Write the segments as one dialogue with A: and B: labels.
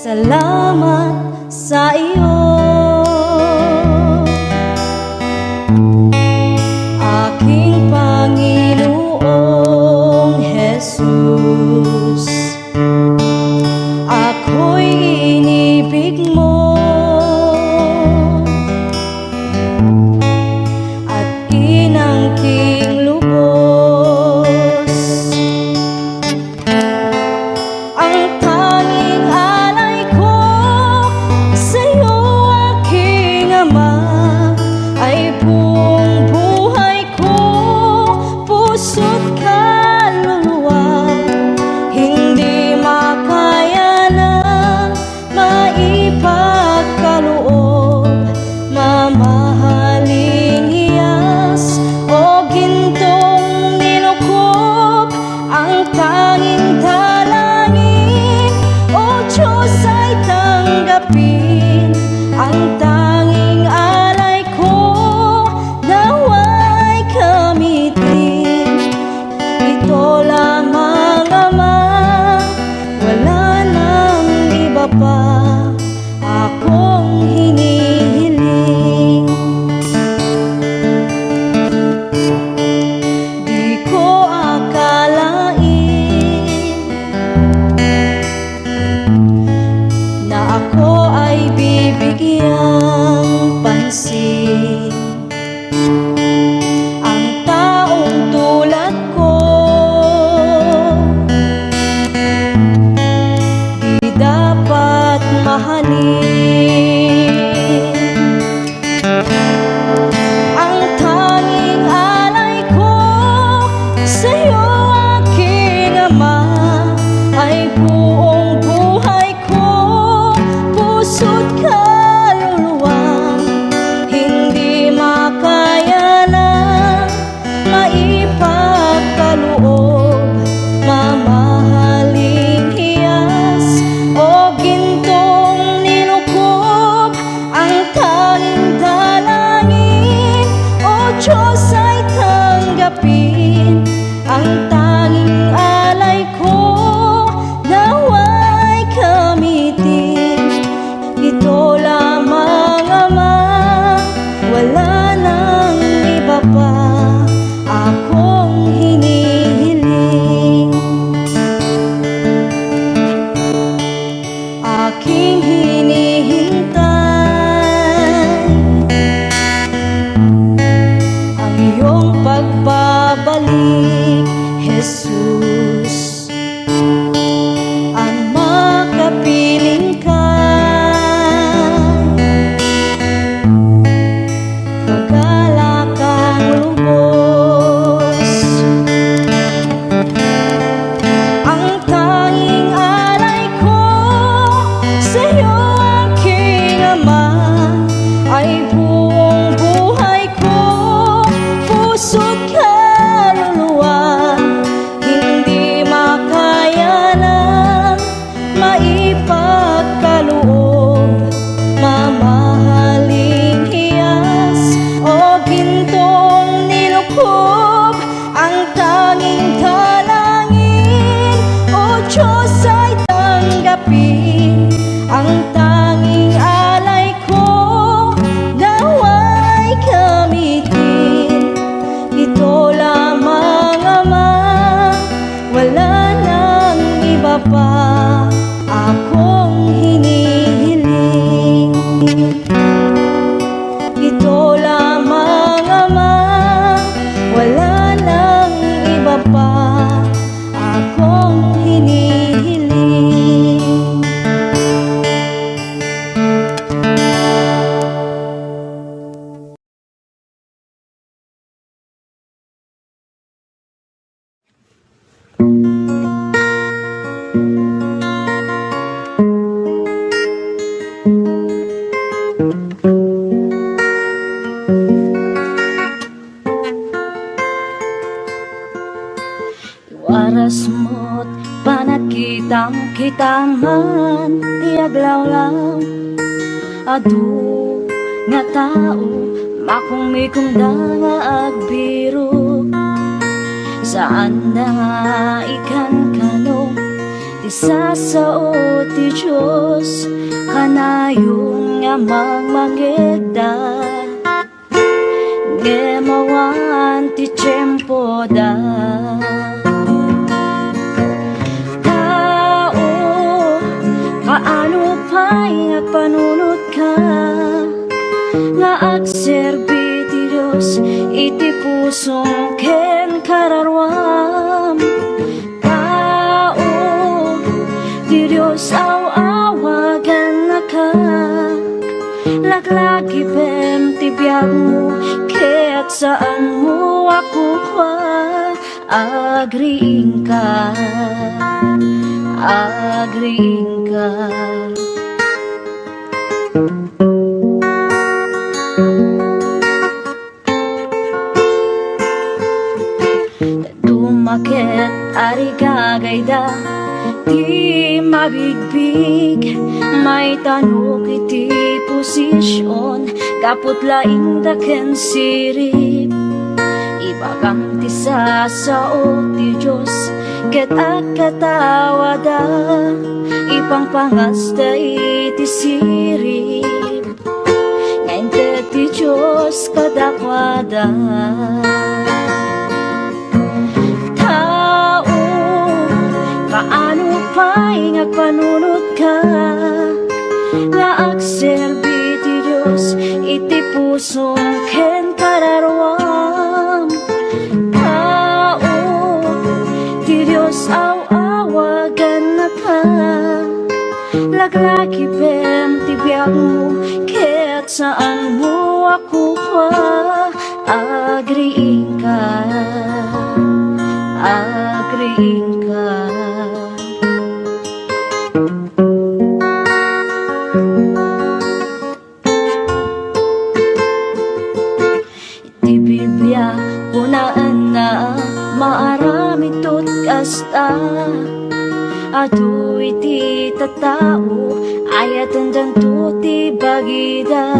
A: Salamat sa iyo, aking Panginoong Jesus. Ako'y inibig mo at inangking lubos. Ang tanging alay ko sa'yo, aking Ama, ay buong buhay ko, puso't kaluluwa. Hindi makaya na maipagkaloob, mamahaling hiyas o gintong nilukob. Ang tanging dalangin, O Diyos, ay tanggapin. Ang tanging alay ko, nawa'y gamitin. Ito lamang, Ama, wala nang iba pa akong hinihiling. Di ko akalain na ako ay bibigyang pansin. Ang taong tulad ko di dapat mahalin. Ang tanging alay ko sa'yo, aking Ama, ay buong buhay ko, puso't kaluluwa. Hindi makaya na maipagkaloob, mamahaling hiyas o gintong nilukob. Ang tanging dalangin, O Diyos, ay tanggapin. Ang tanging alay ko, nawa'y gamitin. Ito lamang, Ama, wala nang iba pa akong hinihiling. Aking hinihintay ang iyong pagbabalik, Jesus. Ang makapiling ka, pagala kang lubos. Ang tanging alay ko sa'yo, aking Ama, ay buong buhay ko, puso't kaluluwa. Hindi makaya na maipagkaloob, mamahaling hiyas o gintong nilukob. Ang tanging dalangin, O Diyos, ay tanggapin. Ang tanging alay ko, nawa'y gamitin. Ito lamang, Ama, wala nang iba pa akong hinihiling. Ito lamang, Ama, wala nang iba pa akong hinihiling. Waras mo't panakitang kita man, tiaglaw lang adu nga tao, makumikong nga agbiro. Saan na nga ikan kanong Ti sasao ti Diyos kanayong nga magmangeda ngemawan ti tiyempo da. Tao, kaano pa'y nga panunod ka nga agserbi ti Diyos iti pusong ken kararwam. Ti Diyos awagan na ka, laglagi bem ti biyag mo, kaya't saan mo ako kwa, agriing ka, agriing ka. Dumakit arigagayda di mabigbig, may tanok iti posisyon, kaput laing daken sirip. Ibagang ti sasao ti Diyos, ket agkatawada, ipangpangasta iti sirip. Ngayon ti Diyos kadakwada. Kaano pa'y nga panunod ka nga agserbi ti Diyos iti pusong ken kararwam. Tao, ti Diyos awagan na ka, laglagi bem ti biyag mo, kaya't saan mo ako kwa, agriing ka, agriing ka. Iti Biblia kunaan na maarami tot kasta, adu iti tatao ayatan danto ti bagida.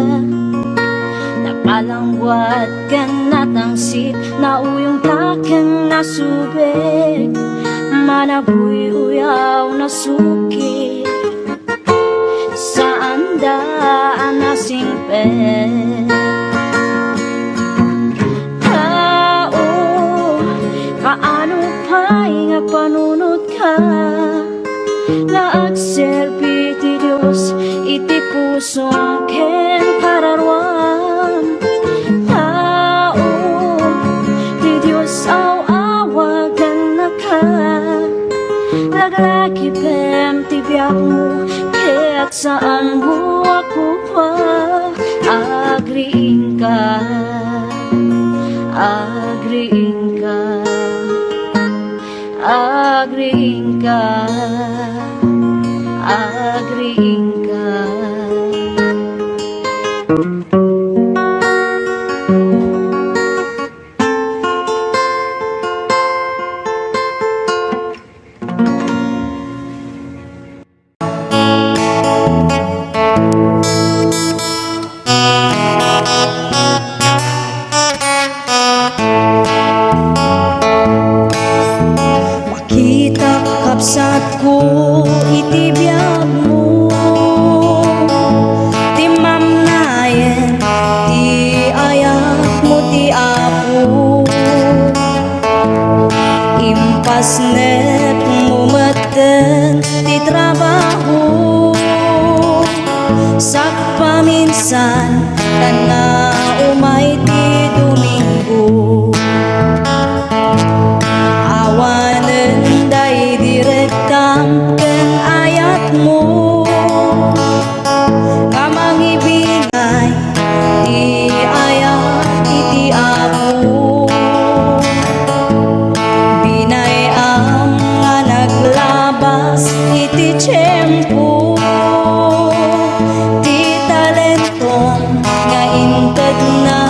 A: Napalangwat kan natangsit na uyong takang nasubek, manabuy uyaw na suki, saan daan nasingpet. Tao, kaano pa'y nga panunod ka nga agserbi ti Diyos iti pusong ken kararwam. Tao, ti Diyos awagan na ka, laglagi bem ti biyag mo, kaya't saan mo ako pa, agriing ka, agriing ka, agriing ka, agriing ka. Makita kapsat ko iti biyag mo, ti mamnayen ti ayak mo ti apo, impasnet mo maten ti trabaho, sak paminsan kan nga umay ti Domingo. Awanen day direktam ken ayat mo, kamangibingay ti ayat iti apo, binayam nga naglabas iti tiyempo, ti talentong nga inted na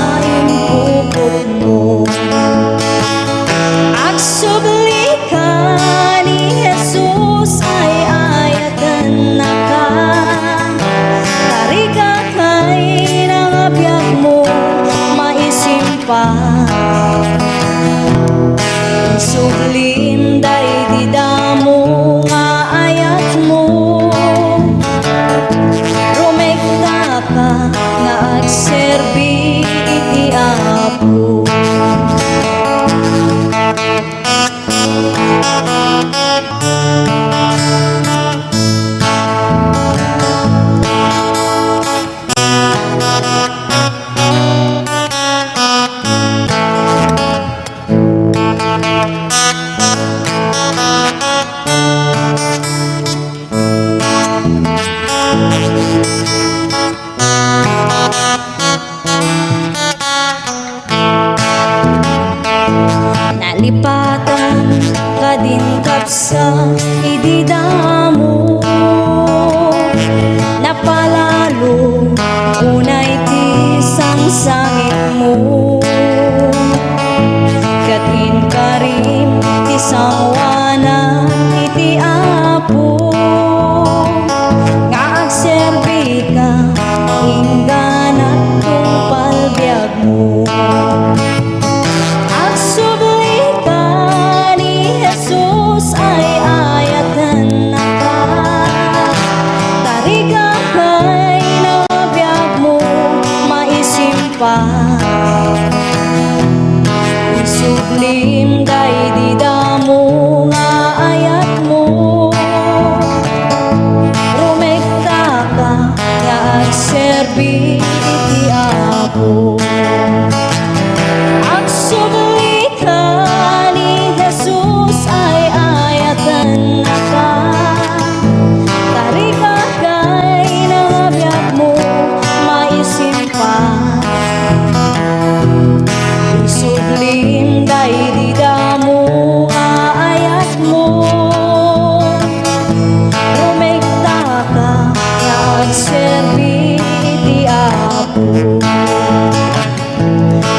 A: Tariga kay nabiyag mo maisimpan, isublim kay di damo nga ayat mo. Rumekta ka nga agserbi iti Apo. Agsubli ka ni Jesus ay ayatan na ka. Tariga kay nabiyag mo maisimpan, isublim kay di damo nga ayat mo. Rumekta ka nga agserbi iti Apo.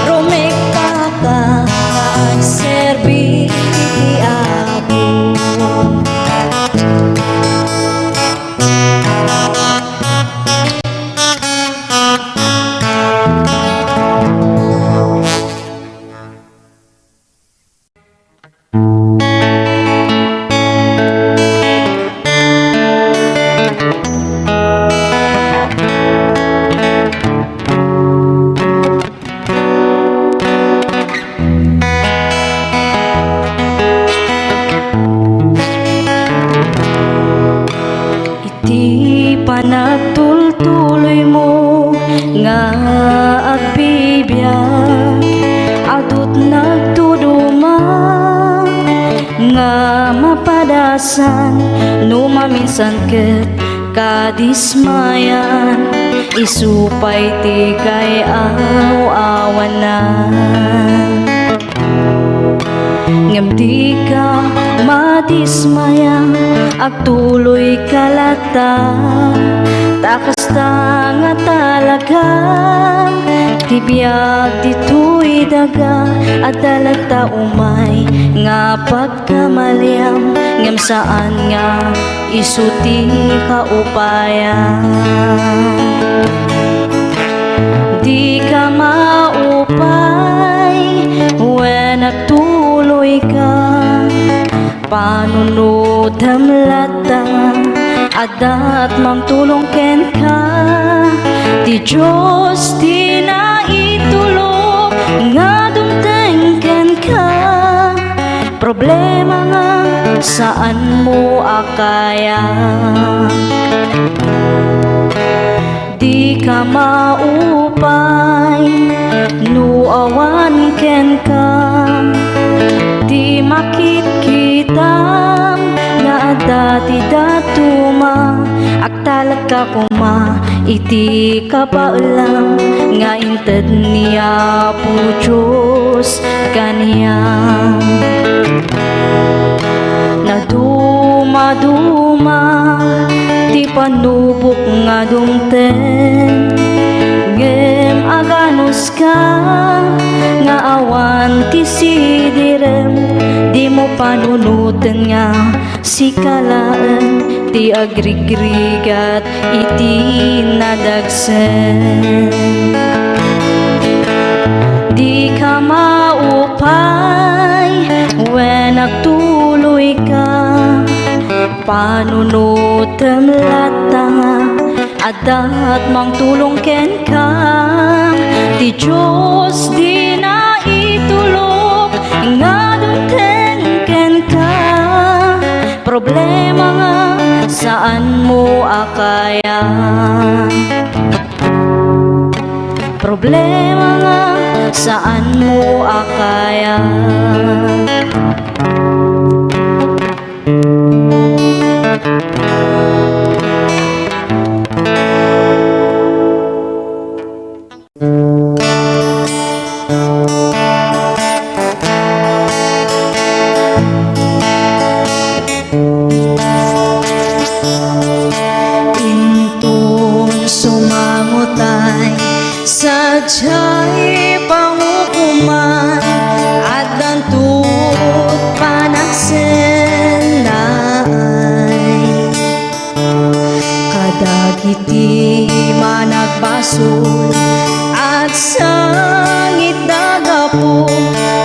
A: Rumekta ka nga agserbi iti Apo. Iti panagtultuloy mo nga agbibiyak, adut nagtuduma nga mapadasan, no maminsan ket kadismayan, isupay ti kay aw-awanan. Ngem di ka madismaya, agtuloy kalata, takas ta nga talaga, tibiyag dito'y daga, at dalagta umay nga pagkamaliam, ngem saan nga isuti kaupayan. Di ka maupay when nagtuloy ka, panunod hamlata, adat mamtulong ken ka. Di Diyos di na itulog nga dumteng ken ka. Problema nga saan mo akaya, di ka maupay no awan ken ka. Di makikita nga dati datuma, agtalag ka kuma iti kapaulang nga inted niya po Diyos kaniyang. Naduma-duma ti panubok nga dumten, ngem aganos ka nga awan ti sidirem, di mo panunutan nga sikalaan ti agrigrigat iti nadagsen. Di ka maupay when nagtuloy ka, panunutan lata, adat mang tulong ken ka. Di Diyos di na itulog nga dumten ken ka. Problema nga saan mo akaya, problema nga saan mo akaya. Sadya'y pangukuman at dantut panagsenay, kadagiti managbasol at sangit dagapo,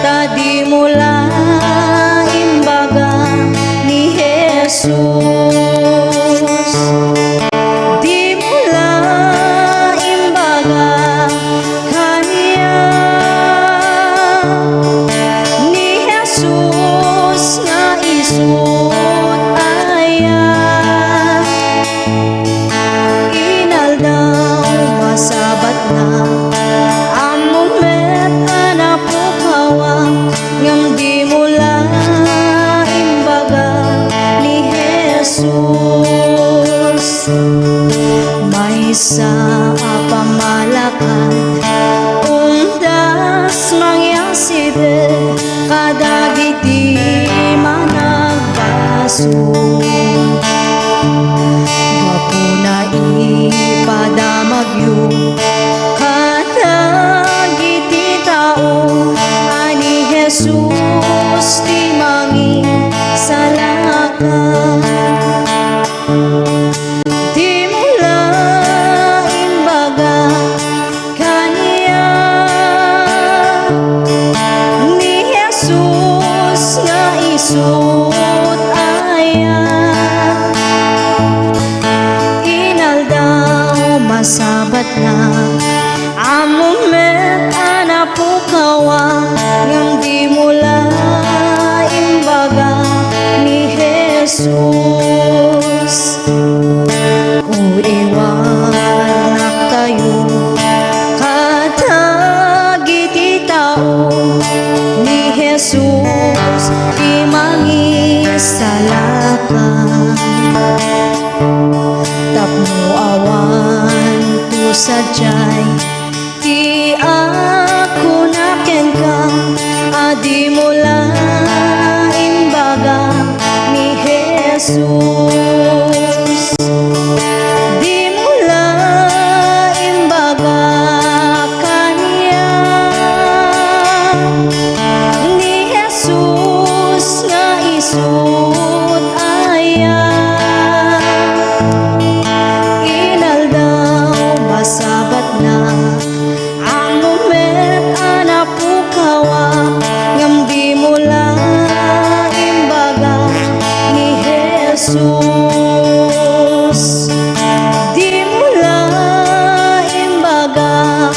A: tadi mula imbaga ni Jesus. sa pamalakad umdas mangyasibet kadagiti managbaso mapuna ipadamagyo kadagiti tao ani Jesus ti mangi salaka di mula imbaga kaniya ni Jesus nga isut aya inaldaw masabat na amumet anapukawa ngam di mula imbaga ni Jesus iwanak tayo kadagiti tao ni Jesus di mangisalaka tapno awan tu sadyay ti ako naken ka adi mula imbaga ni Jesus di mula imbaga kaniya ni Jesus nga isut aya inaldaw masabat na amumet anapukawa ngam di mula imbaga ni Jesus di mula imbaga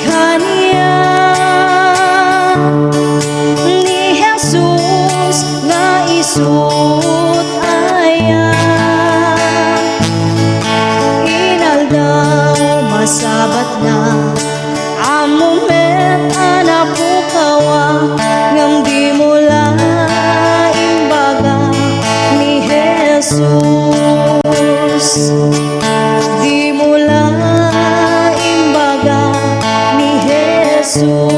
A: kaniya ni Jesus nga isut aya inaldaw masabat na amumet anapukawa ngam di mula imbaga ni Jesus di mula imbaga ni Jesus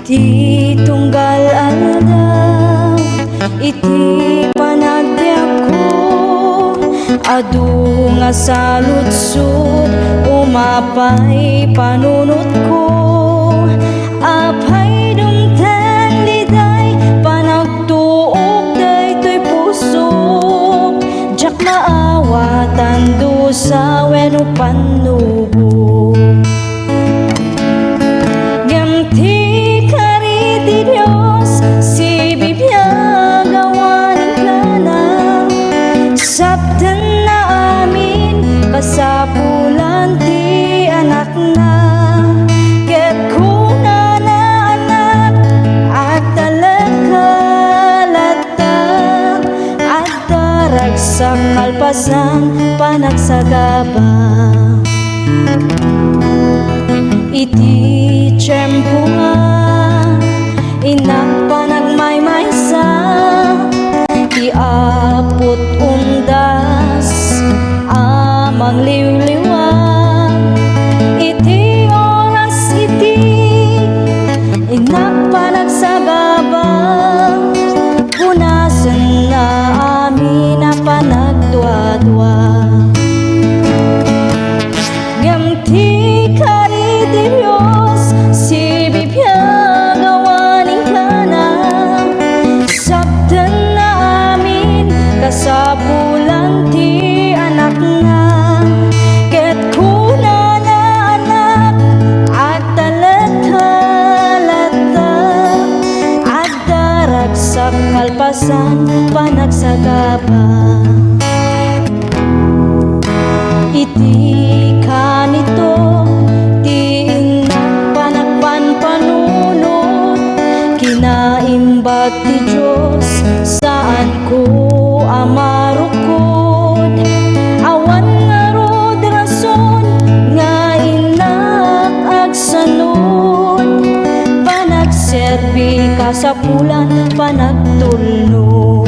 A: iti tunggal aldaw iti panagbiag ko adu nga saludsod umapay panunot ko apay dumteng liday panagtuog daytoy pusok jak maawatan dusa wenno panubo Dios si bibiyag awanin ka na sabdan na amin kasapulan ti anak na ket kuna na anak at talagkalatag at darag sa kalpasan panagsagaba iti tiyempo nga inak panagmaymaysa iapot undas amang liwliwag iti oras iti inak panagsagaba punasan na amin na panagdwa-dwa ngamti kari di Diyos si bibiyag awanin ka na sabdan na amin kasapulan ti anak kasapulan panagtulno.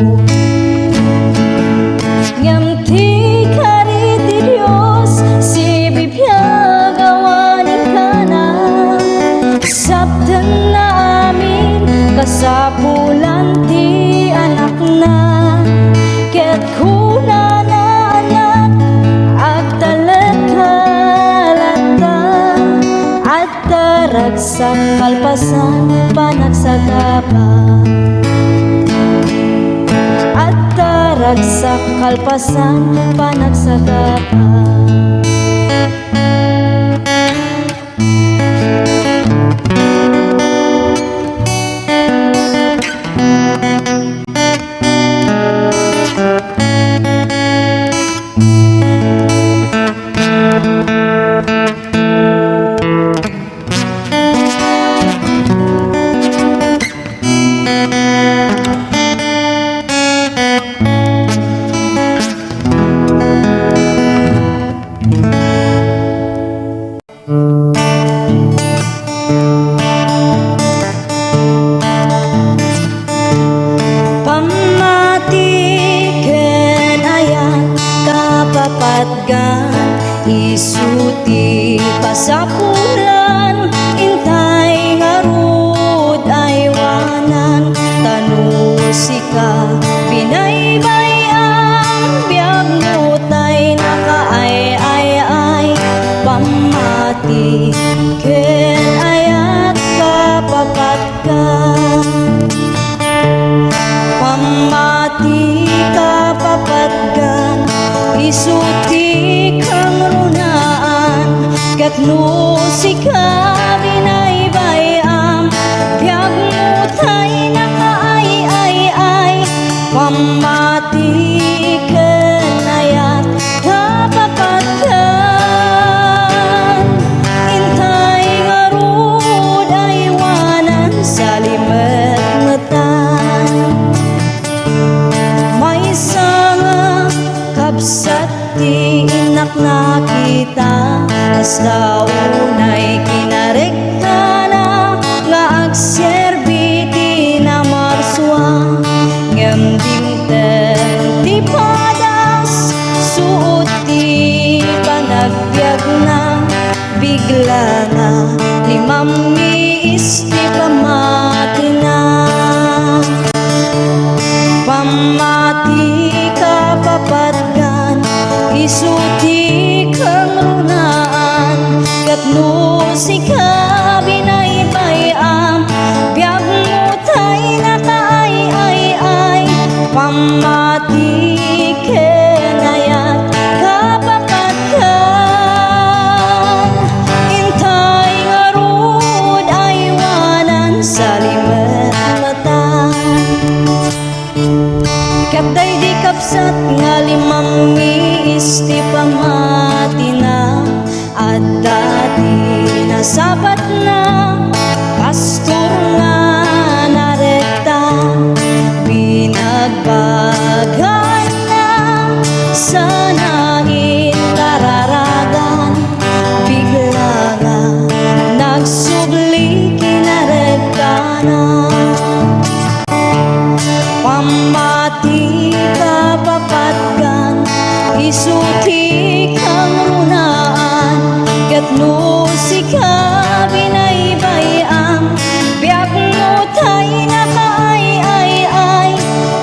A: Ngam ti kari ti Dios si bibiyag awanin ka na, sabdan na amin kasapulan ti anak na. Ket kuna na anak agtalag kalata at daragsak kalpasan panagsagapa, at daragsak kalpasan panagsagapa. Isuti pasapulan intay ngarud aywanan, tanusika binaybayang biag mutay nakaay-ay-ay. Pamati ken ayat kapapat ka, pamati kapapat ka, isuti kang runaan, ket nusika binaybayam biag mutay nakaay-ay-ay. Pamati ken ayat kapapatkan, intay ngarud aywanan sa limet-metan. May sanga kapsat ti inak na kita, hasta unay kinaregta na nga agserbi ti na marswa. Ngem dimten ti padas suot ti panagbiag na, bigla na limammiis ti pamati na. Pamati kapapatkan, isuti kang runaan, ket nusika binaybayam biag mutay nakaay-ay-ay. Pamati ken ayat kapapatkan, intay ngarud aywanan sa limet-metan. Katay di kapsat nga limammiis ti pamati na, at dati nasabat na pastor nga narekta. Binagbagan na sana intararagan, bigla nga nagsubli kinarekta na. Pamati kapapatkan, isuti kang runaan, ket nusika binaybayam biag mutay nakaay-ay-ay.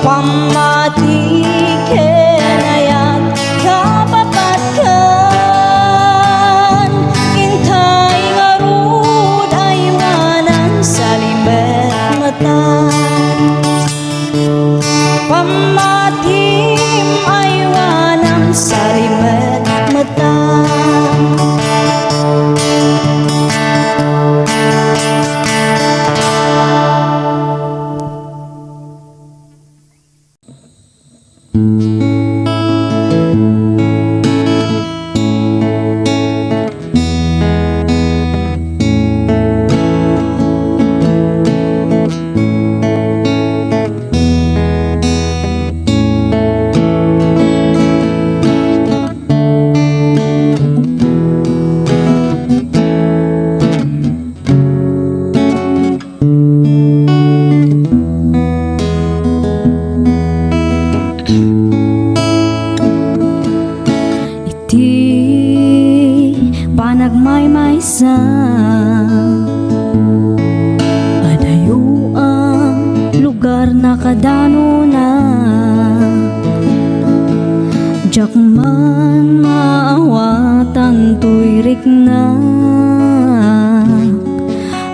A: Pamati ken ayat kapapatkan, intay ngarud aywanan sa limet-metan. Pamatim aywanan sa limet-metan. iti panagmaymaysa adayo ang lugar na kadano na jak man maawatan tuyrik na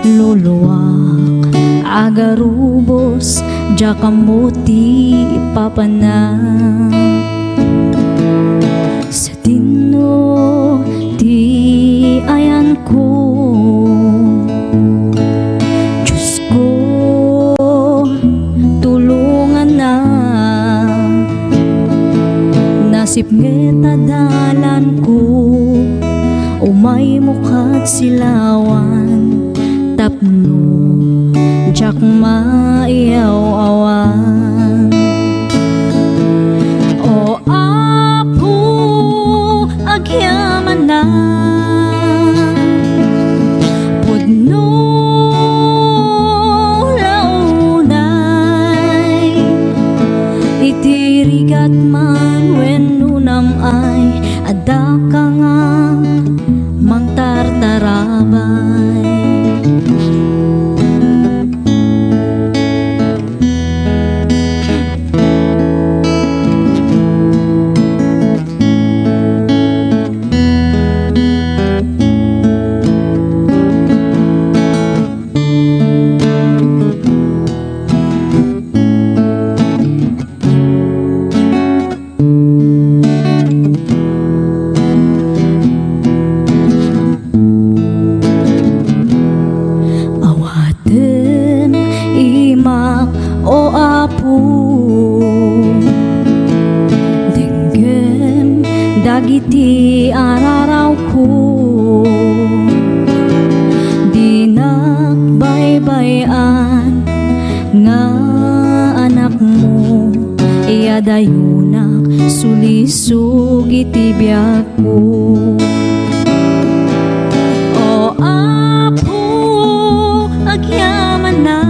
A: luluwak agarubos jak kamuti papana sa tino ti ayan ko Diyos ko tulungan na nasip ngeta dalan ko umay mukat silawan tapno jak maiyaw-awan o apo agyaman na pudno launay itirigat man wenno namay adda ka nga mangtartarabay o apo denggem dagiti araraw ko dinakbaybayan nga anak mo iyadayunak sulisog iti biyak ko o apo agyaman na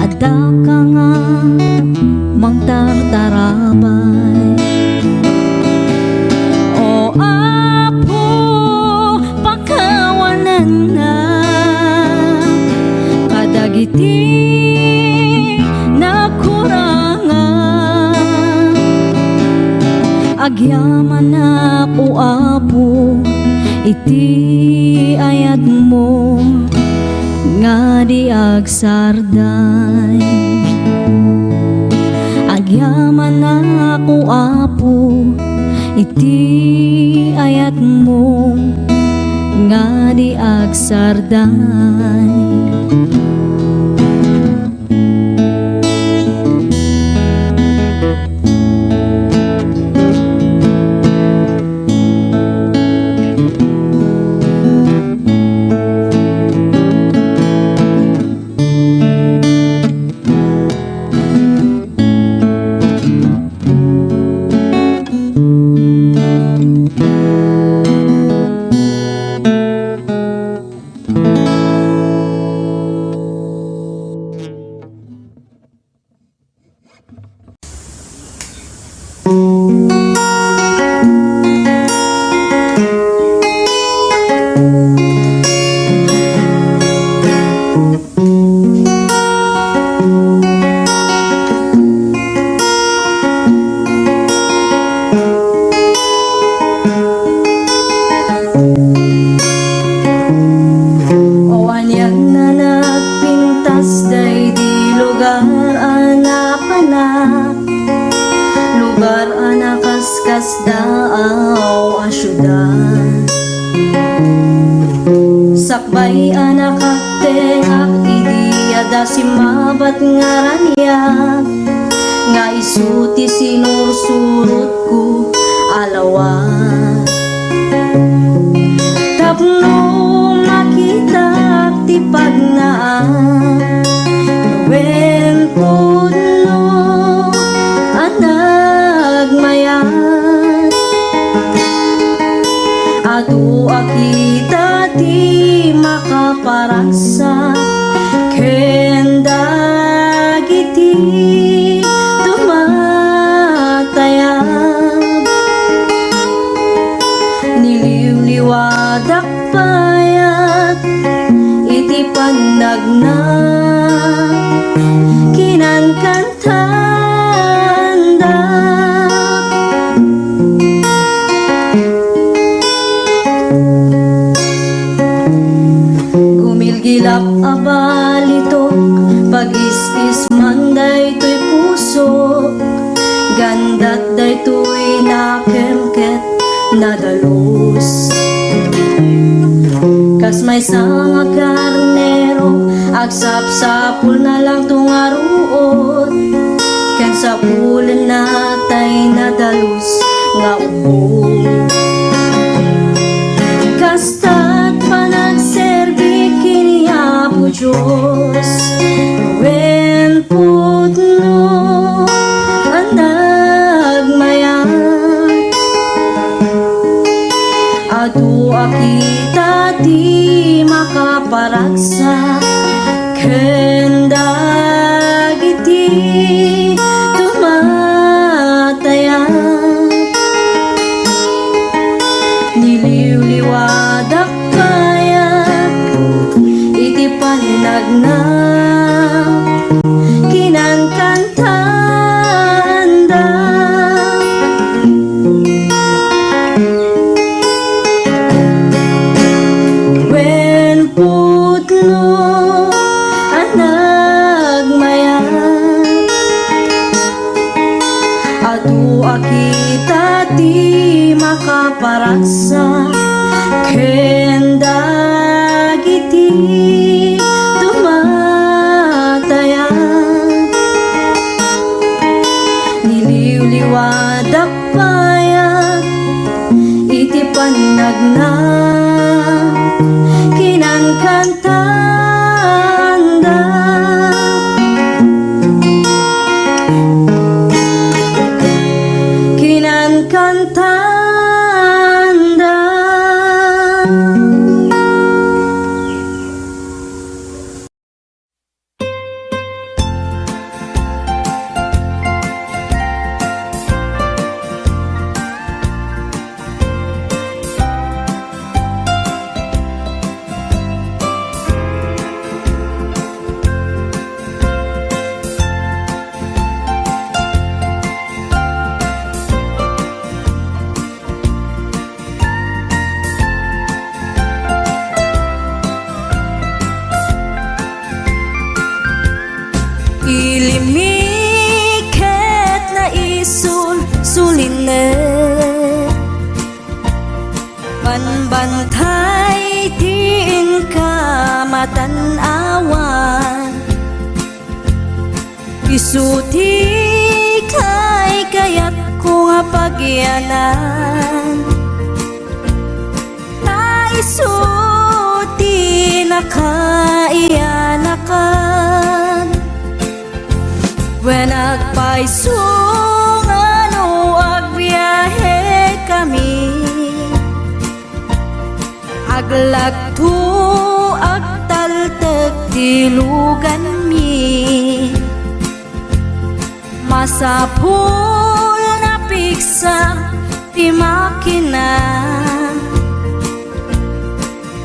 A: adda ka nga mangtartarabay o apo pakawanan na kadagiti nakurangan agyaman na ko apo iti ayat mo nga di agsarday agyaman na ako apo iti ayat mo nga di agsarday daaw asyudan sakbay anak tengak idiada simabat ngaranyak nga isuti sinursurut ku alawat tapno makita ti pagnaan nuwen puno anagmayat atu akita dakpayat iti panagna kinankantanda gumilgilap abalitok pag-is-is manday to'y puso gandat day to'y nakemket nadalus kas may sanga karnero agsap-sapul na lang tungaruot ken sapulen natay nadalus nga ubong kasta't panagserbi kini Apo Diyos wen putno anagmayat adu akita ti makaparagsa ken dagiti tumatayat niliwliwadak kayat iti panagna kinankantanda wen putno anagmayat adu akita ti makaparagsa ken dagiti tumatayat niliwliwadak payat iti panagna kinankantanda kinankantanda. Ilimiket na isul suline panbantay tiin ka matanawan isuti kay kayat ko nga pagyanan na isuti na kaiyanakan when agpaisong ano agbiyahe kami aglagto agtaltag tilugan mi masapul na piksa ti makina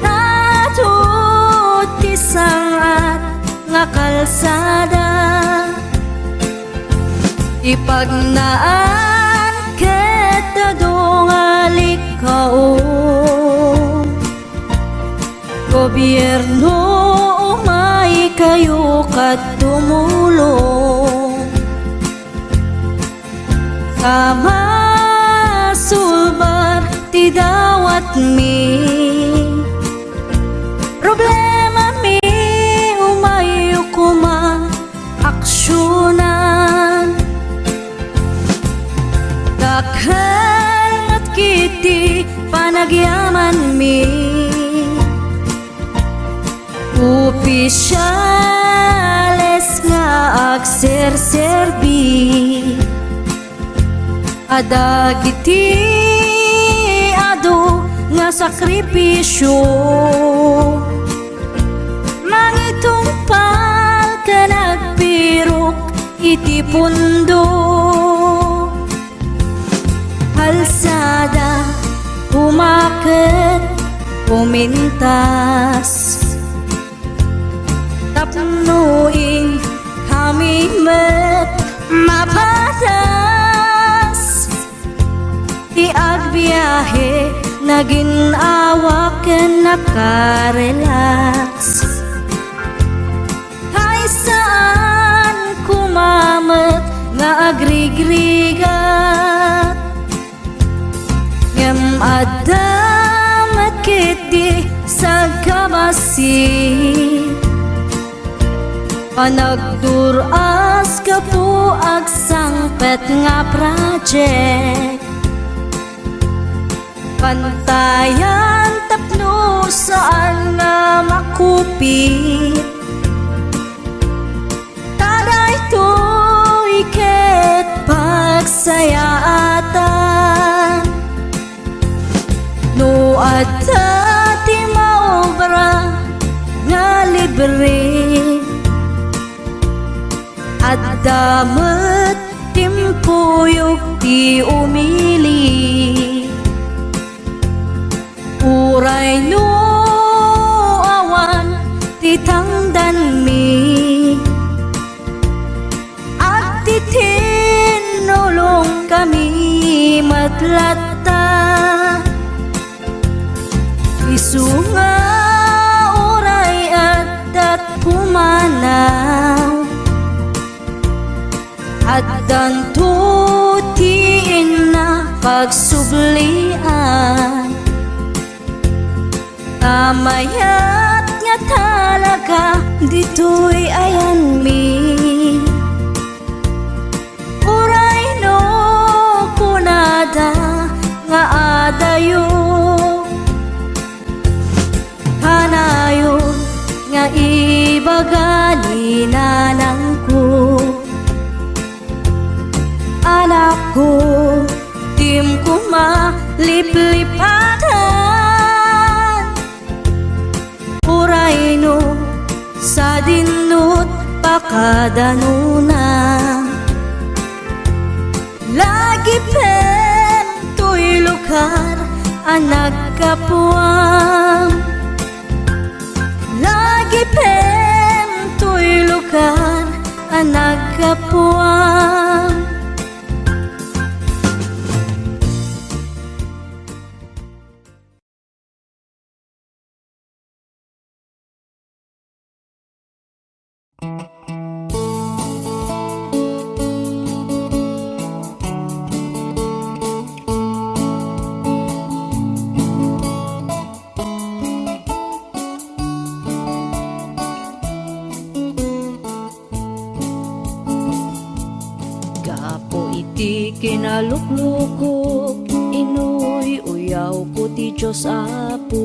A: natut ti sangat nga kalsada ipagnaan ket dadungalik kao gobyerno umay kayo kat tumulong kamasulbar ti dawat mi problema mi umayo kuma aksyonan dakhan at kiti panagyaman mi opisyales nga agserserbi adagiti adu nga sakripisyo mangitumpal ka nagpirok iti pundo halsada umaket pumintas, tapnuin kami met mapatas. Di agbiyahe naging awaken nakarelax. Hay saan kumamet nga agrigrigat, ngem adamet kiti sa kabasit. Panagduras ka po agsangpet nga project, pantayan tapno saan nga makupit. Taray to'y ket pagsayaatan, no adda ti maobra nga libre. Adda met timpuyog ti umili, uray no awan ti tangdan mi. At ti tinulong kami matlatta, isu nga uray at pumanaw. At dantutiin na pagsublian, tamayat nga talaga dito'y ayan mi. Uray no kunada nga adayo, kanayon nga ibagani nanang ko. Anak ko, tim ko maliplipatan, uray no sa dinut pakadanuna. Lagi pen to'y lugar ang nagkapuam, lagi pen to'y lugar ang nagkapuam.
B: Iti kinaluklukok, inuy uyaw ko ti Diyos Apo.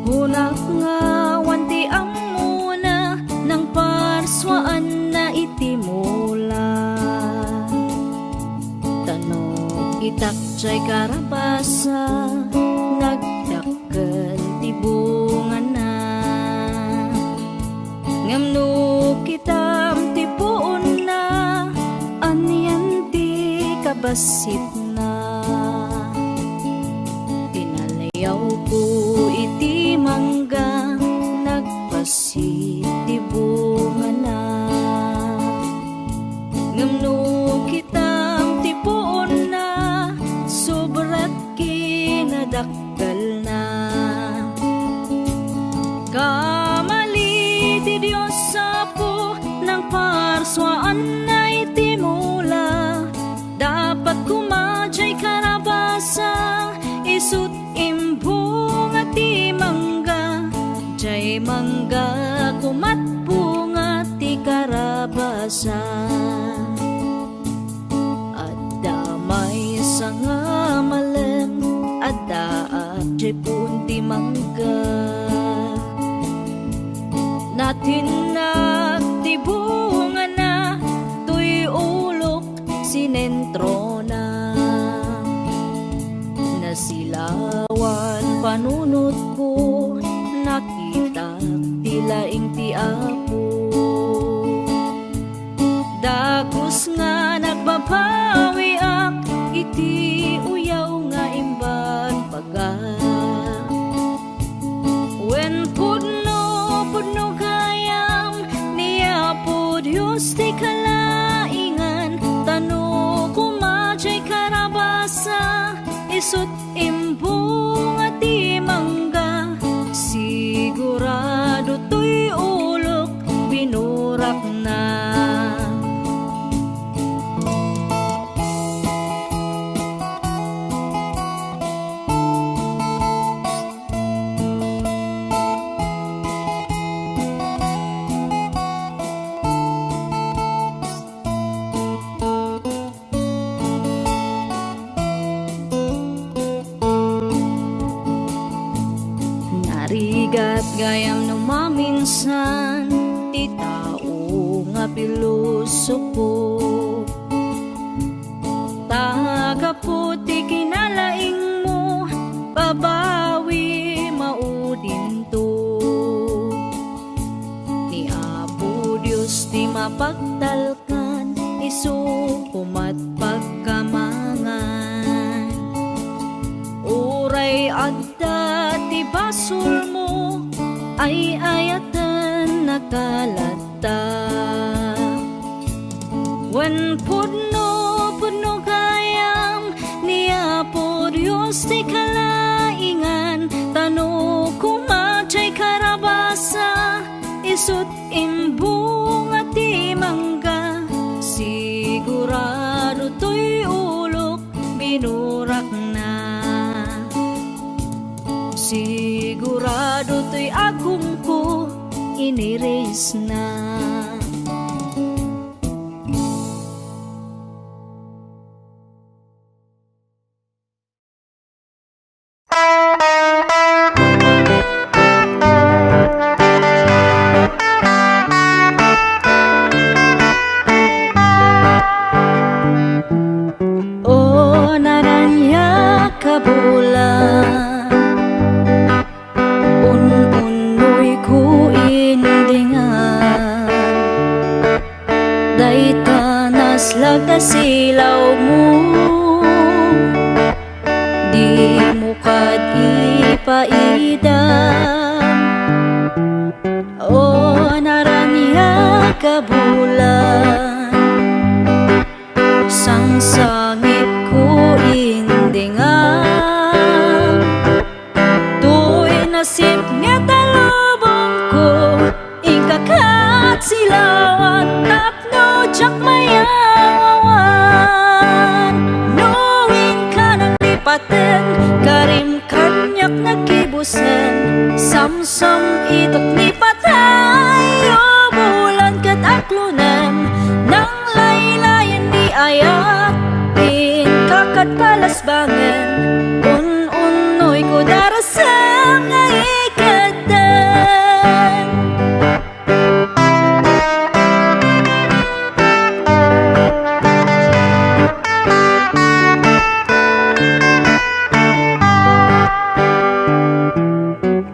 B: Hunak nga wanti amuna ng parswaan na iti mula. Tanong itak jay karabasa, nagdakkel ti bunga na. Ngamno kitam ti puon na, anyan ti kabasit na. Tinalayaw ko iti mangga, nagpasit ti bunga na. Ngamno kitam ti puon na, sobrat kinadakkel na. Kamali ti Diyos Apo ng parswaan na iti mula. Dapat kumadyay karabasa, isut imbong at ti mangga. Jay mangga kumatbunga ti karabasa. At damay sa nga malem, at daak jay punti mangga. Natin nagtibungan na, to'y ulok sinentro na. Nasilawan panunot ko, nakita tilaing ti Apo. Dagos nga nagbabawi ak, iti uyaw nga imban pagka. imbong at imangga, sigurado to'y ulok binurak na. Narigat gayam no maminsan, ti tao nga pilosopo. Tagaputi kinalaing mo, babawi maudin to. Ni Apo Diyos ti mapagtalkan, isukumat pagkamangan. Uray agda ti basol mo, ay ayatan nakalata. Wen pudno gayam ni Apo Diyos ti kalaingan, tano kumachay karabasa, isut imbong at imangga, sigurado to'y ulok binurak na. Sigurado to'y agum ko iniris na. O naranya kabulan, unoy ko indingan, day tanas lagasilaw mo, di mo kad ipaidam. O naranya kabulan, sang sangit ko indingan, tu'y nasip nga talubong ko, ikakat silawan, tapno jak mayawawan. Nuwin ka ng lipaten, karim kanyak nakibusen, samsam itok ni patay, o bulan kat aklunan, nang laylayan di ayat, in kakat palasbangan, un-unoy ko darasang ay ikatan.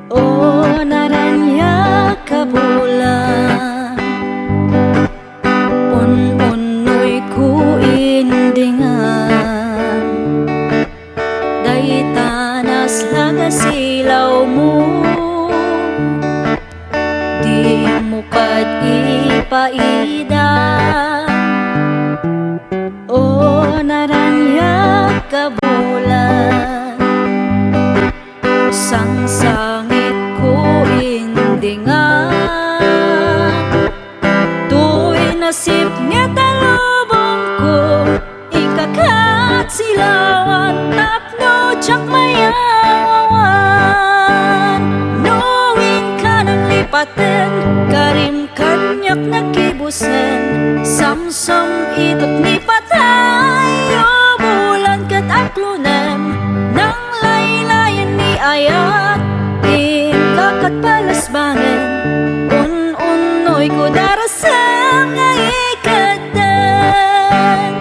B: O naranya kabulan, un-unoy ko indingan, day tanas lagasilaw mo, di mo kad ipaidam. O naranya kabulan, sang sangit ko indingan, tu'y nasip nga talubong ko, ikakat silawan, tapno jak mayawawan. Nuwin ka ng lipaten, karim kanyak nakibusen, samsam itok ni patay, o bulan kat aklunan, nang laylayan ni ayat, in kakat palasbangan, un-unoy ko darasang ay ikatan.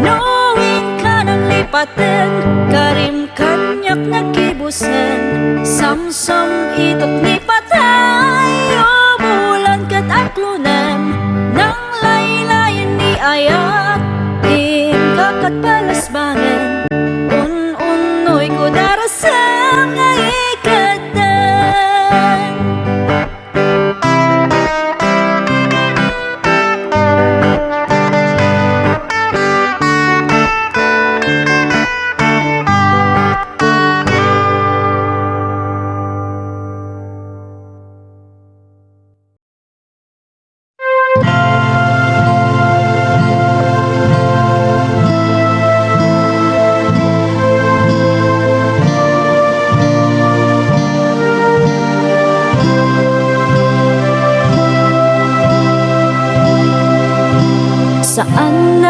B: Nuwin ka ng lipaten, karim kanyak nakibusen, samsam itok ni patay, o bulan kat aklunan, nang laylayan ni ayat, in kakat palasbangan, un-unoy ko darasang ay ikatan.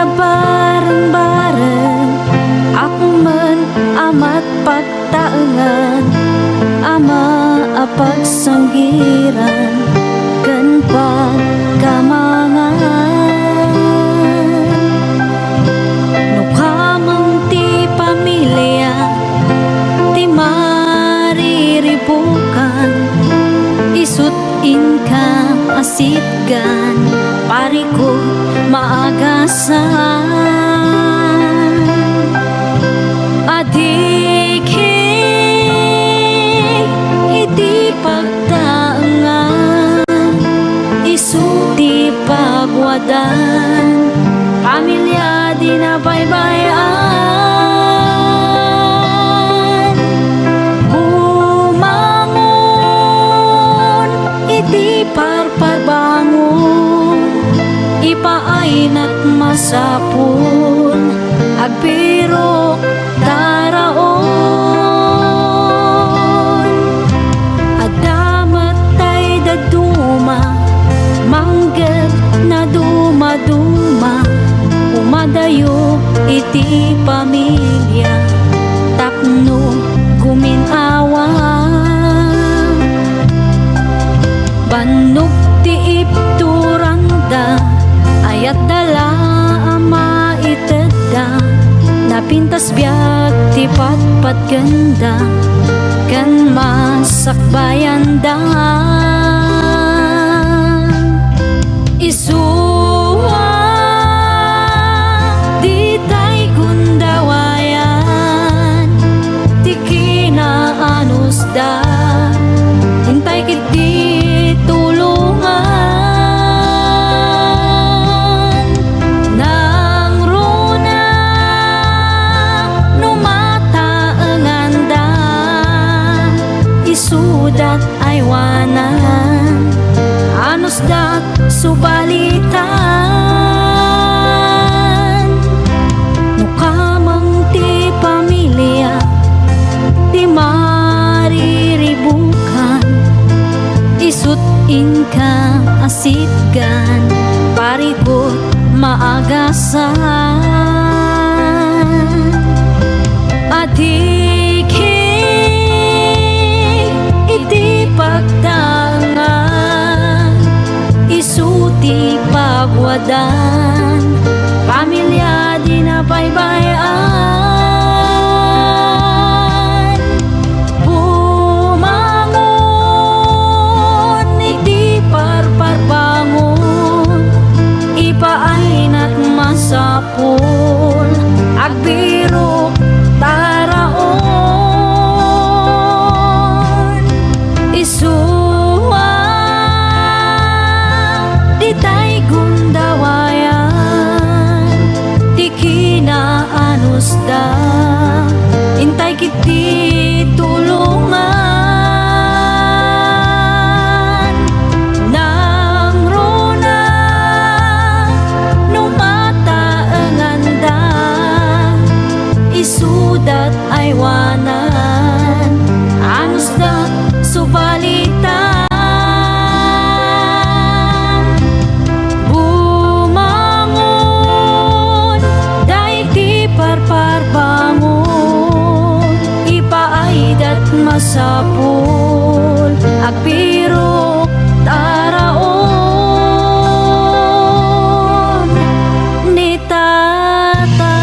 B: nga bareng-bareng ako man amat pagtaengan ama apagsanggiran ken pagkamangan no kamang ti pamilya ti mariribukan isut inka asitgan parikot maagasan adik iti pagtaengan isuti pagwadan pamilya di nabaybayan bumangon iti parpagbangon ipaayna't masapul agbirok taraon adamat tay daduma mangged na dumaduma umadayo iti pamilya tapno guminawa bannog ti ipturanda ayat dala ama itedda napintas biag ti patpat ganda kan masakbayan da isuwa di tay gundawayan ti kinaanus da hintay kiti tulungan nang runa numataengan da isudat aywanan anus dat subalitan no kamang ti pamilya ti mariribukan isut inka asitgan parikot maagasan adik iti pagtangan isuti pagwadan pamilya di nabaybayan bumangon iti parparbangon ipaayna't masapul agbirok taraon isuwa di tay gundawayan ti kinaanus da intay kiti tulungan nang runa numataengan da isudat aywanan anus dat subalitan bumangon dayti parparbangon ipaaydat masapul agbirok taraon ni tata.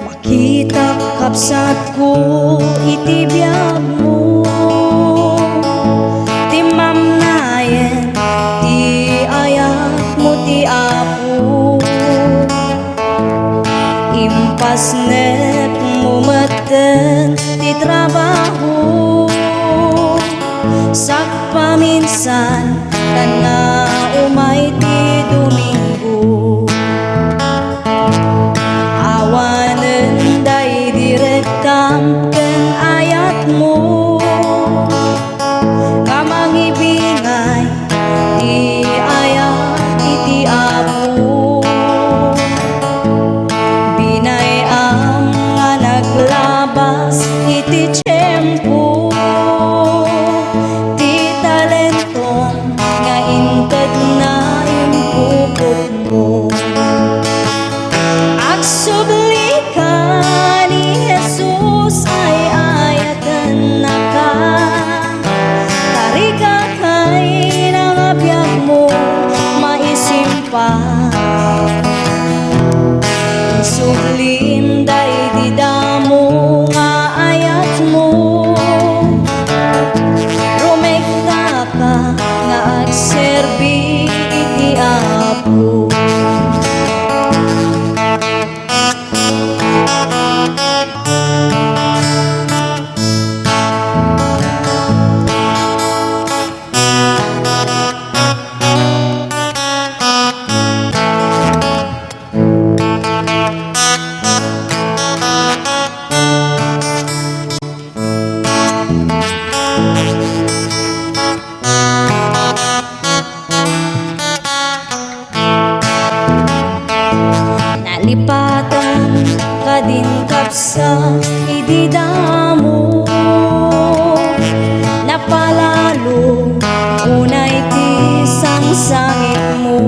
A: Makita kapsat ko iti biyag mo ti mamnayen ti ayak mo ti apo impasnet mo maten ti trabaho sak paminsan kana umay ti Domingo awanen day direktam ken ayat mo Isublim day di damo nga ayat mo. Rumekta ka nga agserbi iti Apo. Nalipatan ka din kapsa ididamo. Napalalo unay ti sangsangit mo.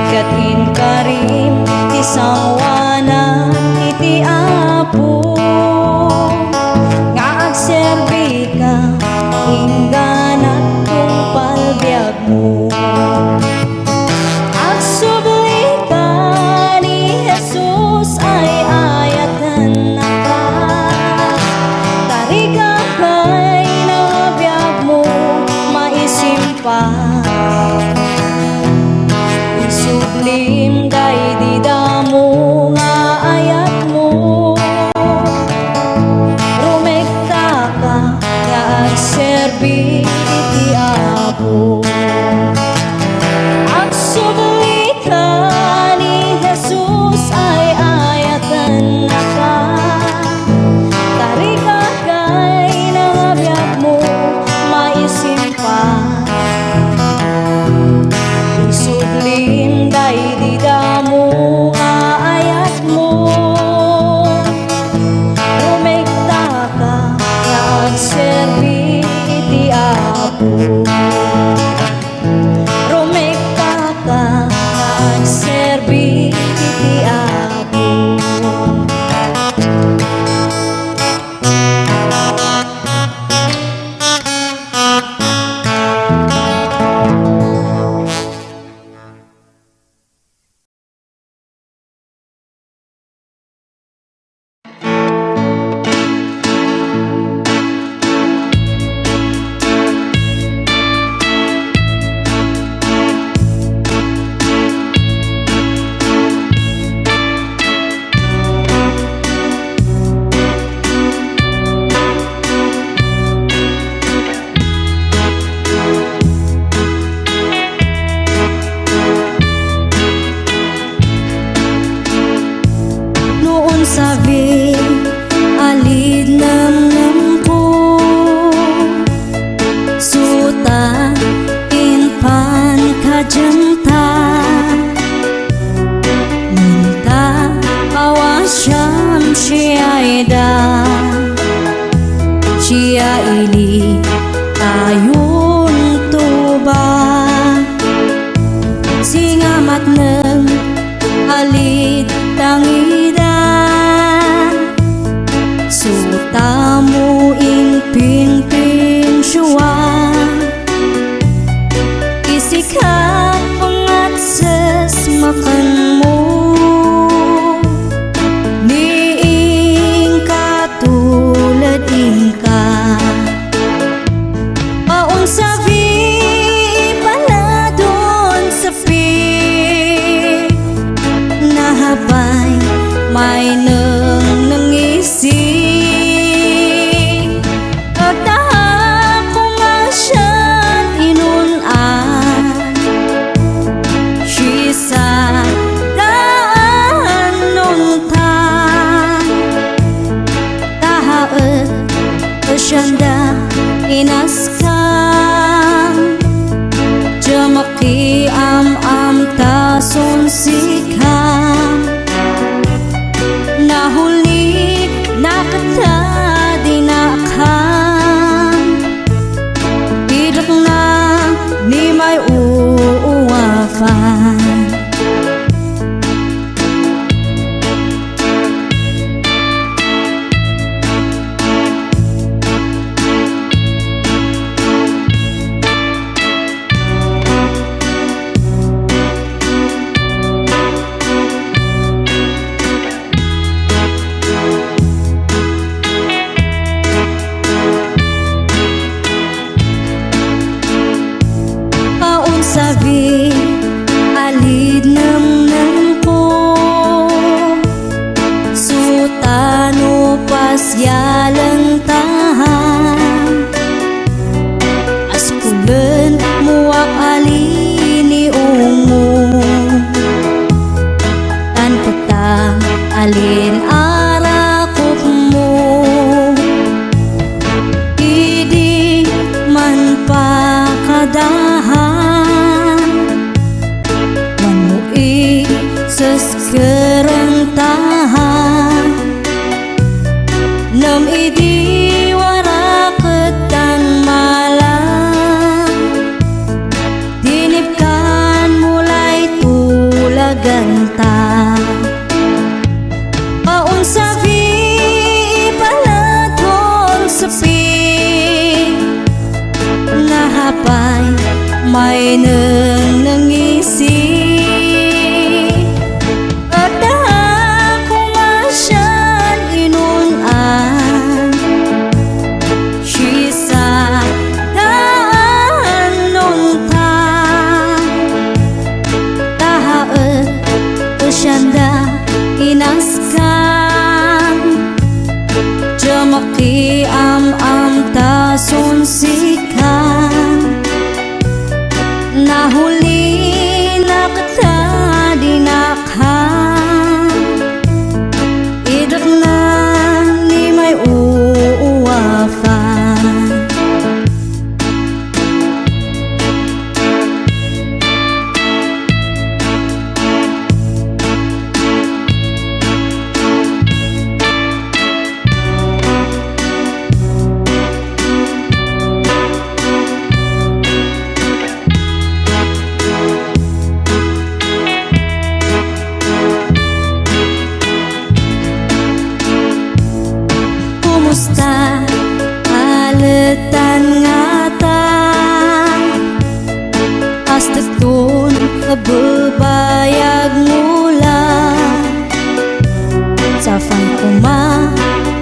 A: Katin ka rin ti sawana iti Apo. Nga agserbi ka ingganat kung palbiag mo. Isublim day di damo nga ayat mo. Rumekta ka nga agserbi iti Apo. Agsubli ka ni Jesus ay ayatan na ka. Tari ka kay nabiyag mo maisimpan. Isublim day di damo nga ayat mo. Rumekta ka nga agserbi iti Apo. Rumekta ka nga agserbi iti Apo. Sabi alid nam po suta inpan kajanta munta awasyam siyaida siya ili tayun tuba singamat ng alid tangida sutamu ing ping-ping syua isikat pengat ses makan mo ni ing katulad ingka paun sabi paladon sepi nahabay may nangisi. Syanda inaskam jamaki am tason sikam nahuli nakata dinakam idak na ni may uwafan. seskerentahan nam idi waraketan malam dinipkan mulai tulaganta paun sabi palatol sepi nahapay may nangisi inaskan jamaki am tasun sikan nahuli nakta dinakhan idak na ni may uwafan kumusta haletan ngata astetun kebebayag mula safan kuma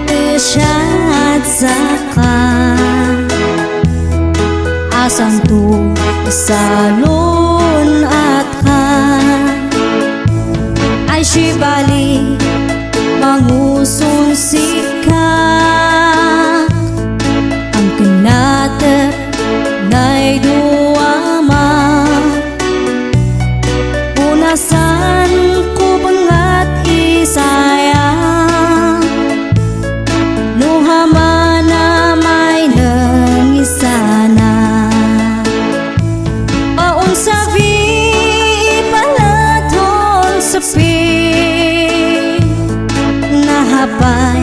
A: isyad zaka asan tu salun at ka ay shibali mangusun sikak ang kinatap na'y duwama punasan ko bangat isayang nuhama na may nangisana paun sabi palatol sepi nahapay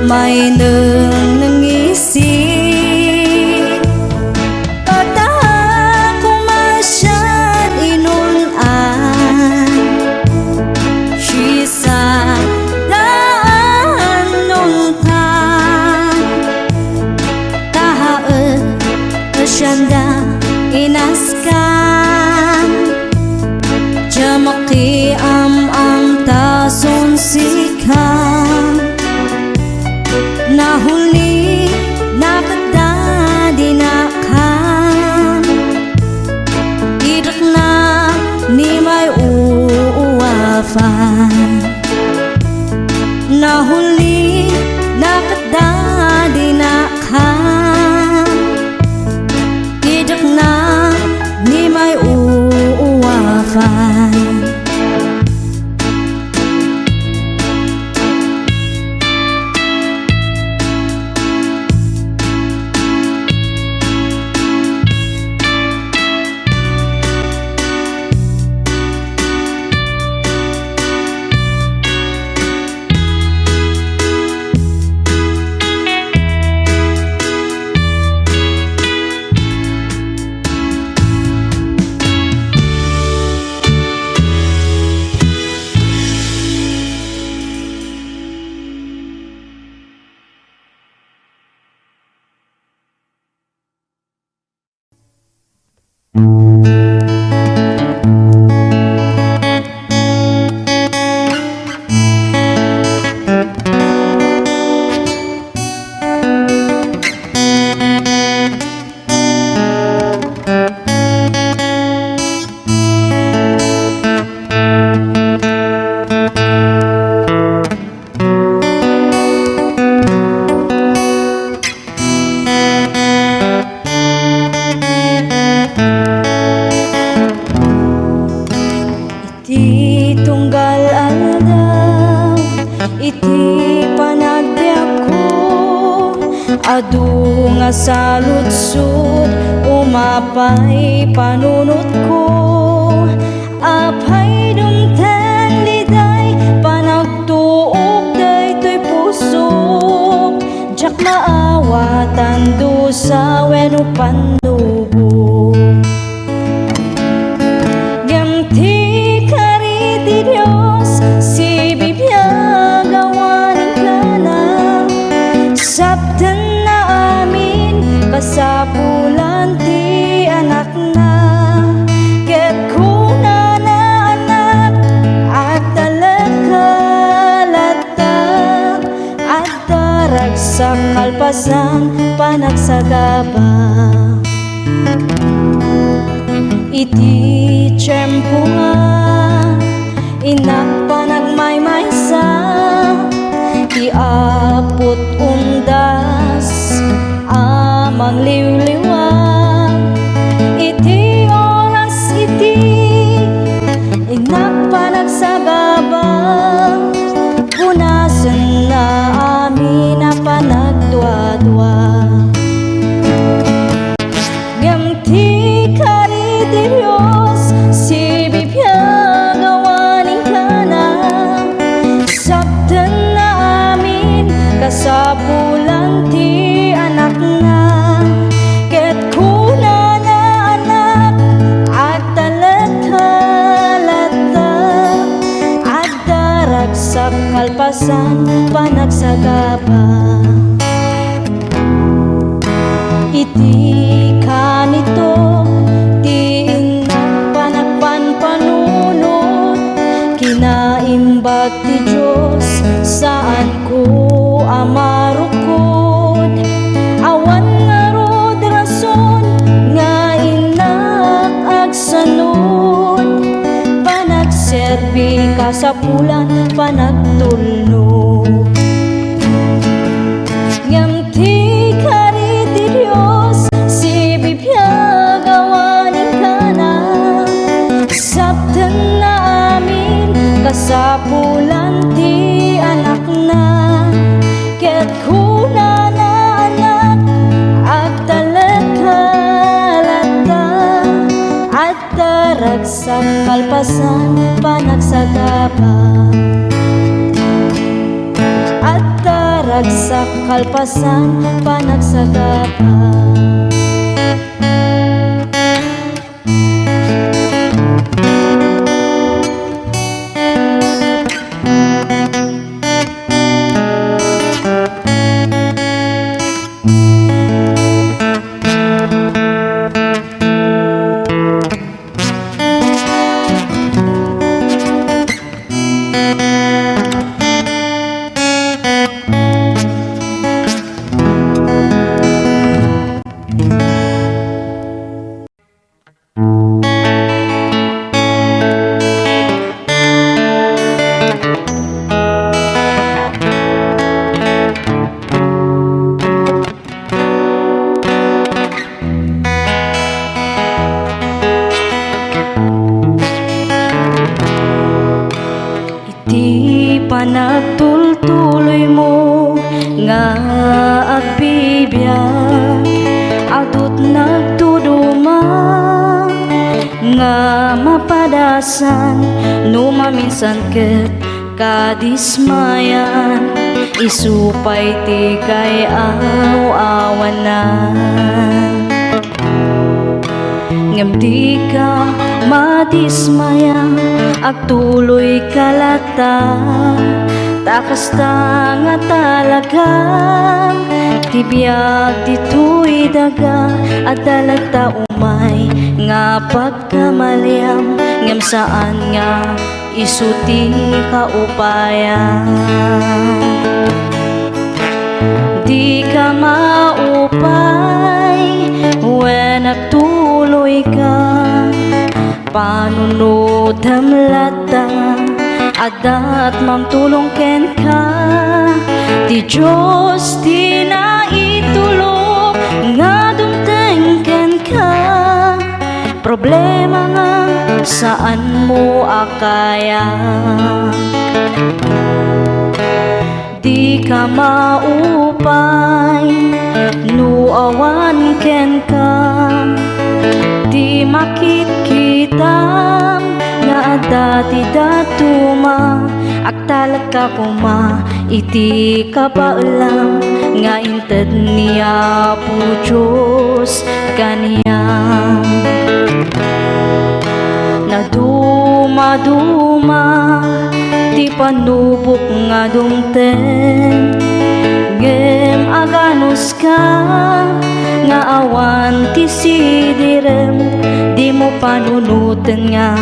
A: may nangisi pataha ko masyad inunan sisa daan nuntan tahaet asyanda inaskan jamaki am tasun sikan nahuli nakata dinakhan idak na ni may uwafan nahuli nakata dinakhan idak na ni may uwafan Adu nga saludsud umapay panunot ko apay dumten panubo. Ganti kari ti Dios si bibiyag awanin ka na. Sabtan na amin kasapulan ti anak na. Ket kuna na anak at talagkalata at darag sa kalpasan panagsagaba. Iti tiyempo nga inak pa nagmaymaysa iapot undas amang liwliwag. Iti oras iti inak pa nagsagaba punasan na amin na panagdwa-dwa. Ganti kari ti Dios si bibiyag awanin ka na. Sabtan na amin kasapulan ti anak na. Ket kuna na anak at talagkalata at darag sa kalpasan panagsagaba. Iti kanito ti inak panagpanpanunot kinaimbag ti Diyos saan ko amarukod. Awan nga rod rason nga inak agsanod panagserbi kasapulan panagtulnog. Ganti kari ti Dios si bibiyag awanin ka na. Sabtan na amin kasapulan ti anak na. Ket kuna na anak at talagkalata at darag sa kalpasan panagsagaba. At darag sa kalpasan panagsagaba. Iti panagtultuloy mo nga agbibiyag adut nagtuduma nga mapadasan no maminsan ket kadismayan isupay ti kay awanan. Ngem di ka madismaya agtuloy kalata takas ta nga talaga tibiyag dito'y daga at dalagta umay nga pagkamaliam ngem saan nga isuti kaupayan. Di ka maupay when nagtuloy ka panunod hamlata adat mamtulong ken ka ti Diyos ti naitulog nga dumteng ken ka. Problema nga saan mo akaya di ka maupay no awan ken ka di makikita nga dati datuma agtalag ka kuma iti kapaalam nga inted niya po Diyos kaniyang naduma-duma ti panubok nga dumten ngem aganos ka nga awan ti sidirem di mo panunuten nga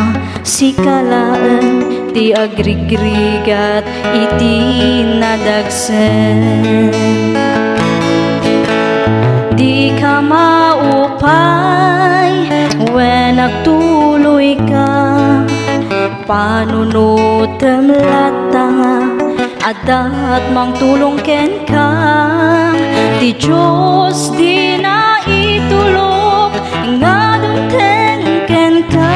A: si kalaan ti agrigrigat iti nadagsen di ka maupay when nagtuloy ka panunutem latanga adat mang tulong ken ka ti Diyos di na itulok nga dumten ken ka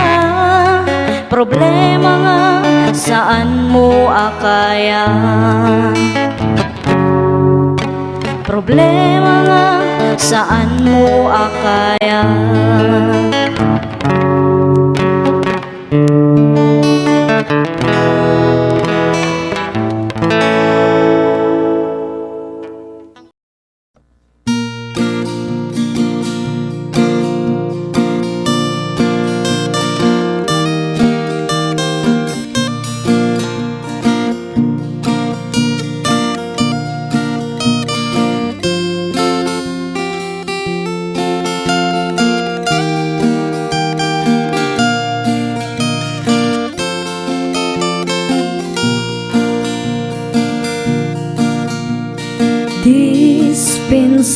A: problema nga saan mo akaya problema nga saan mo akaya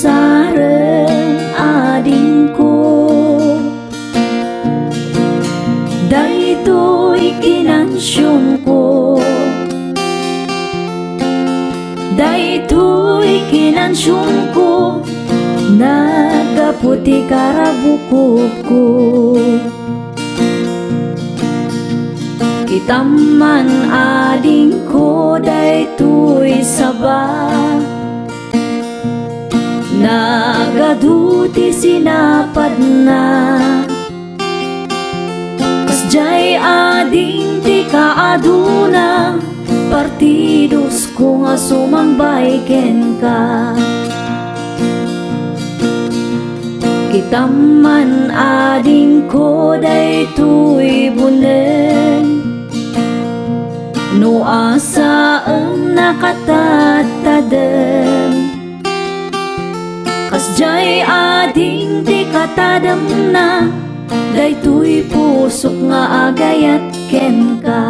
A: dispensaren ading ko daytoy kinansyon ko daytoy kinansyon ko nagaputi karabukop ko kitaman ading ko daytoy sabah nagaduti sinapad na kasjay ading ti kaaduna partidos ko nga sumangbay ken ka kitaman ading ko daytoy bunen no asaem nakatatadem kasjay ading ti katadem na daytoy pusok nga agayat ken ka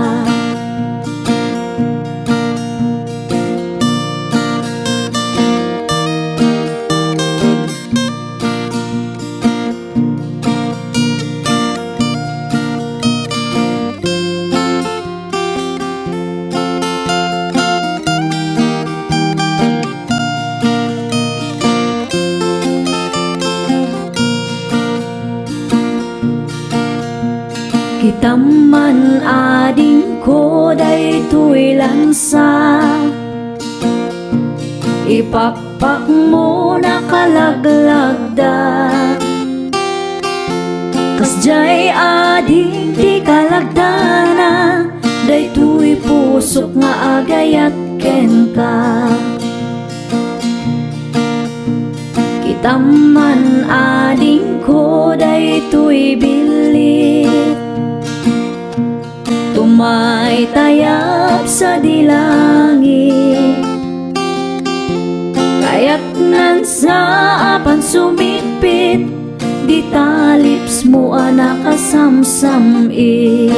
A: kitaman ading ko daytoy lansa ipakpak mo nakallaglagda kasjay ading ti kalagdana daytoy pusok nga agayat ken ka kitaman ading ko daytoy bilit tumay tayap sa dilangit kaya't nan sa apan sumipit di talips mo nakasamsamit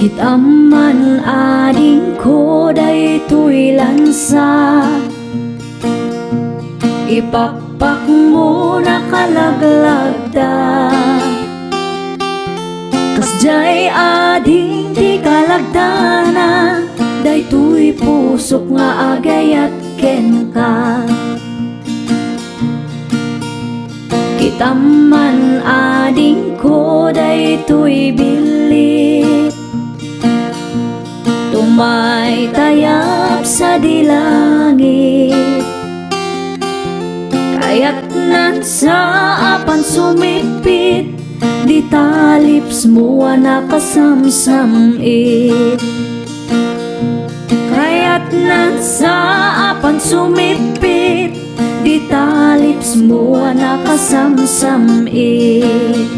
A: kitaman ading ko daytoy lansa ipakpak mo nakallaglagda kasjay ading ti kalagdana daytoy pusok nga agayat ken ka Taman ading ko daytoy bilit, tumay tayap sa dilangit. Kaya't nan sa apan sumipit, di talips mo nakasamsamit. Kaya't nan sa apan sumipit, di talips mo nakasamsamit.